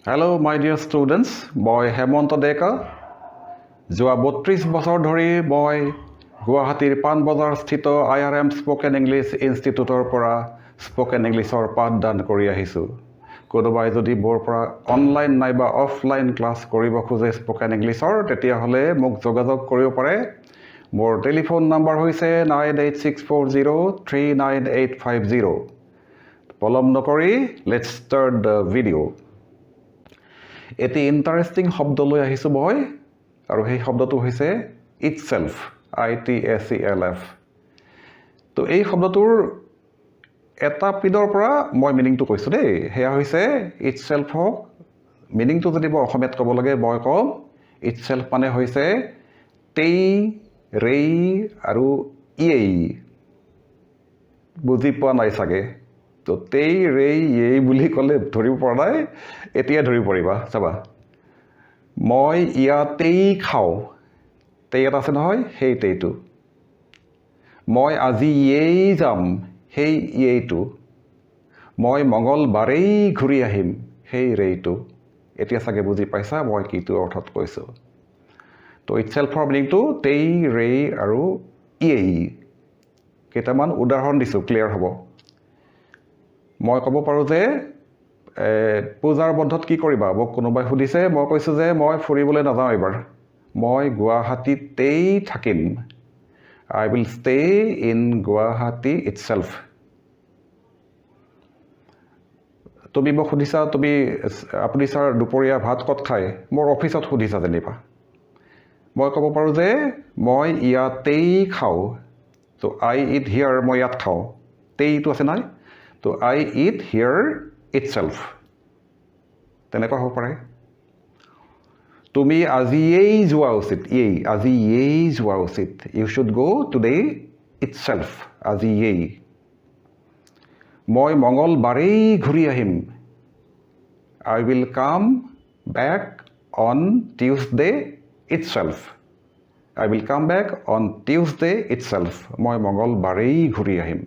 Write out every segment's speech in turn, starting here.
Hello, my dear students. Boy Hemanta Deka. যোৱা 32 বছৰ ধৰি মই গুৱাহাটীৰ পানবজাৰ স্থিত IRM স্পোকেন ইংলিছ ইনষ্টিটিউটৰ পৰা স্পোকেন ইংলিছৰ পাঠদান কৰি আহিছোঁ। কোনোবাই যদি মোৰ পৰা অনলাইন নাইবা অফলাইন ক্লাছ কৰিব খোজে স্পোকেন ইংলিছৰ তেতিয়াহ'লে মোক যোগাযোগ কৰিব পাৰে। মোৰ টেলিফোন নম্বৰ হৈছে 9864039850। পলম নকৰি লেটছ ষ্টাৰ্ট দ্য ভিডিঅ'। এটি ইণ্টাৰেষ্টিং শব্দ লৈ আহিছোঁ মই, আৰু সেই শব্দটো হৈছে ইটছেল্ফ, ITSELF। তো এই শব্দটোৰ এটা পিনৰ পৰা মই মিনিংটো কৈছোঁ দেই। সেয়া হৈছে ইটছেল্ফক মিনিংটো যদি মই অসমীয়াত ক'ব লাগে মই ক'ম ইটছেল্ফ মানে হৈছে তেই, ৰেই আৰু ইয়েই। বুজি পোৱা নাই চাগে। তো তেই, ৰেই, ইয়েই বুলি ক'লে ধৰিব পৰা নাই, এতিয়া ধৰিব পাৰিবা। চাবা, মই ইয়াতেই খাওঁ, তেই এটা আছে নহয়, সেই তেইটো। মই আজি ইয়েই যাম, সেই ইয়েইটো। মই মঙলবাৰেই ঘূৰি আহিম, সেই ৰেইটো। এতিয়া চাগে বুজি পাইছা মই কিটো অৰ্থত কৈছোঁ। তো ইটছেল্ফৰ মিনিংটো তেই, ৰেই আৰু ইয়েই। কেইটামান উদাহৰণ দিছোঁ, ক্লিয়াৰ হ'ব। মই ক'ব পাৰোঁ যে পূজাৰ বন্ধত কি কৰিবা? মোক কোনোবাই সুধিছে, মই কৈছোঁ যে মই ফুৰিবলৈ নাযাওঁ এইবাৰ, মই গুৱাহাটীতেই থাকিম। I will stay in Guwahati itself. তুমি মোক সুধিছা আপুনি ছাৰ দুপৰীয়া ভাত ক'ত খায়? মোৰ অফিচত সুধিছা যেনিবা। মই ক'ব পাৰোঁ যে মই ইয়াতেই খাওঁ। তো I eat here, মই ইয়াত খাওঁ। তেইটো আছে নাই? তো I eat here itself. তেনেকুৱা হ'ব পাৰে। তুমি আজিয়েই যোৱা উচিত, আজিয়েই যোৱা উচিত। ইউ শুড গো টুডে ইটছেল্ফ, আজিয়েই। মই মঙলবাৰেই ঘূৰি আহিম। I will come back on Tuesday itself. I will come back on Tuesday itself. মই মঙলবাৰেই ঘূৰি আহিম।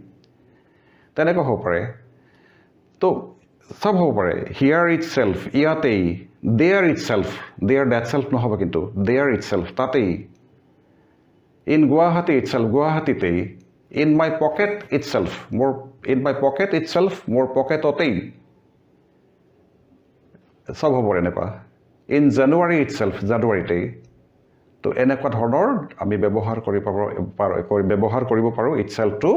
তেনেকুৱা হ'ব পাৰে। তো চব হ'ব পাৰে। হিয়াৰ ইটছেল্ফ, ইয়াতেই। There itself, there that self নহ'ব কিন্তু, দেয়াৰ ইটছেল্ফ, তাতেই। ইন গুৱাহাটী ইটছেল্ফ, গুৱাহাটীতেই। In my pocket itself, in my pocket itself, মোৰ পকেটতেই। চব হ'ব এনেকুৱা। ইন জানুৱাৰী ইটছেল্ফ, জানুৱাৰীতেই। তো এনেকুৱা ধৰণৰ আমি ব্যৱহাৰ কৰিব পাৰোঁ ইটছেল্ফটো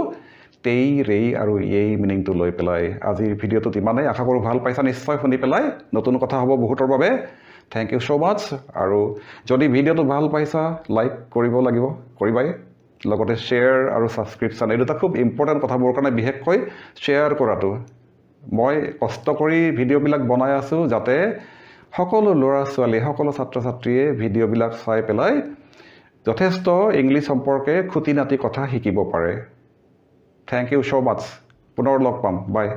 তেই, ৰেই আৰু ইয়েই মিনিংটো লৈ পেলাই। আজিৰ ভিডিঅ'টোত ইমানেই। আশা কৰোঁ ভাল পাইছা নিশ্চয় শুনি পেলাই। নতুন কথা হ'ব বহুতৰ বাবে। থেংক ইউ ছ' মাছ। আৰু যদি ভিডিঅ'টো ভাল পাইছা লাইক কৰিব লাগিব, কৰিবাই। লগতে শ্বেয়াৰ আৰু ছাবস্ক্ৰিপশ্যন, এই দুটা খুব ইম্পৰ্টেণ্ট কথা মোৰ কাৰণে, বিশেষকৈ শ্বেয়াৰ কৰাটো। মই কষ্ট কৰি ভিডিঅ'বিলাক বনাই আছোঁ যাতে সকলো ল'ৰা ছোৱালী, সকলো ছাত্ৰ ছাত্ৰীয়ে ভিডিঅ'বিলাক চাই পেলাই যথেষ্ট ইংলিছ সম্পৰ্কে খুটি নাটি কথা শিকিব পাৰে। থেংক ইউ ছ' মাছ। পুনৰ লগ পাম। বাই।